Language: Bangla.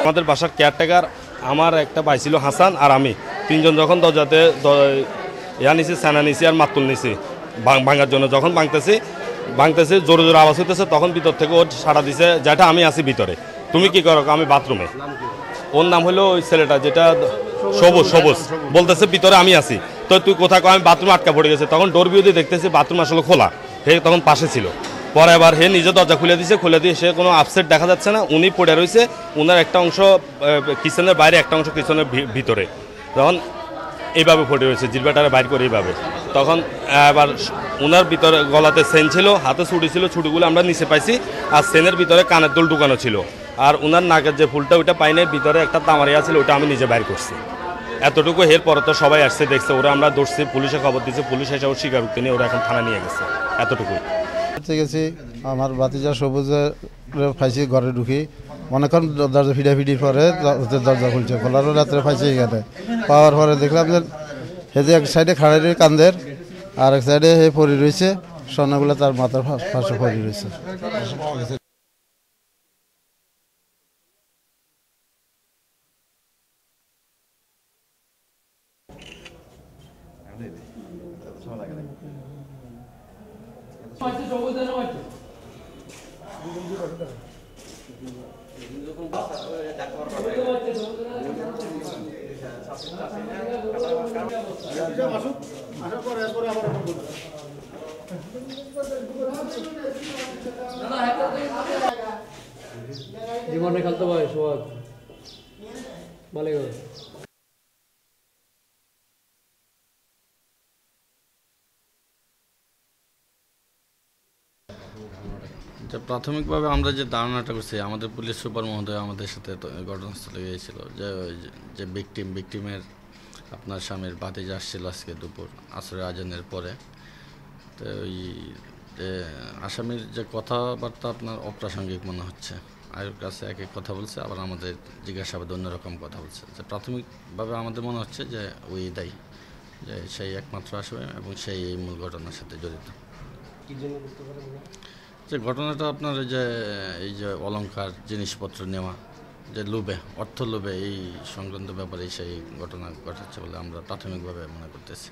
আমাদের বাসার কেয়ারটেকার আমার একটা ভাই ছিল হাসান আর আমি তিনজন যখন দরজাতে নিছি সেনা নিছি আর মাতুল নিছি ভাঙার জন্য যখন ভাঙতেছি জোরে জোরে আওয়াজ হইতেছে তখন ভিতর থেকে ওর সাড়া দিছে যেটা আমি আছি ভিতরে তুমি কি করো আমি বাথরুমে ওর নাম হলো ওই ছেলেটা যেটা সবুজ বলতেছে ভিতরে আমি আছি তো তুই কোথায় আমি বাথরুমে আটকা পড়ে গেছে তখন ডোর ভিউ দিয়ে দেখতেছি বাথরুম আসলে খোলা হে তখন পাশে ছিল পরে আবার হে নিজে দরজা খুলে দিয়ে সে কোনো আপসেট দেখা যাচ্ছে না উনি পড়ে রয়েছে উনার একটা অংশ কিচেনের বাইরে একটা অংশ কিচেনের ভিতরে তখন এইভাবে পড়ে রয়েছে জিরবাটারে বাইর করে এইভাবে তখন আবার উনার ভিতরে গলাতে সেন ছিল হাতে ছুটি ছিল ছুটিগুলো আমরা নিচে পাইছি আর সেনের ভিতরে কানের দুল ঢুকানো ছিল আর উনার নাকের যে ফুলটা ওইটা পাইনি ভিতরে একটা তামারিয়া ছিল ওইটা আমি নিজে বাইর করছি এতটুকু এর পরে তো সবাই আসছে দেখছে ওরা আমরা দৌড়ছি পুলিশে খবর দিয়েছি পুলিশ এসে ওর স্বীকারোক্তি নিয়ে ওরা এখন থানা নিয়ে গেছে এতটুকুই গেছি আমার ভাতিজা সবুজের ফাইছি ঘরে ঢুকি অনেকক্ষণ দরজা ফিডাফিডির পরে দরজা খুলছে খোলারও রাত্রে ফাইছি এখানে পাওয়ার পরে দেখলাম যে হেঁটে এক সাইডে খাড়াই কান্দের আর এক সাইডে হে পড়ে রয়েছে স্বর্ণগুলো তার মাথার পাশে পড়ে রয়েছে জীবনে খেলতে পারে সোহাগ মালিক প্রাথমিকভাবে আমরা যে ধারণাটা করছি আমাদের পুলিশ সুপার মহোদয় আমাদের সাথে ঘটনাস্থলে গিয়েছিল যে ভিকটিমের আপনার স্বামীর ভাতিজা আসছিল আজকে দুপুর আসরের আজানের পরে তো ওই যে আসামির যে কথাবার্তা আপনার অপ্রাসঙ্গিক মনে হচ্ছে আয়ের কাছে এক এক কথা বলছে আবার আমাদের জিজ্ঞাসাবাদে অন্যরকম কথা বলছে যে প্রাথমিকভাবে আমাদের মনে হচ্ছে যে ওই দায়ী যে সেই একমাত্র আসামি এবং সেই এই মূল ঘটনার সাথে জড়িত যে ঘটনাটা আপনার এই যে অলংকার জিনিসপত্র নেওয়া যে লোভে অর্থ লোভে এই সংক্রান্ত ব্যাপারে সেই ঘটনা ঘটাচ্ছে বলে আমরা প্রাথমিকভাবে মনে করতেছি।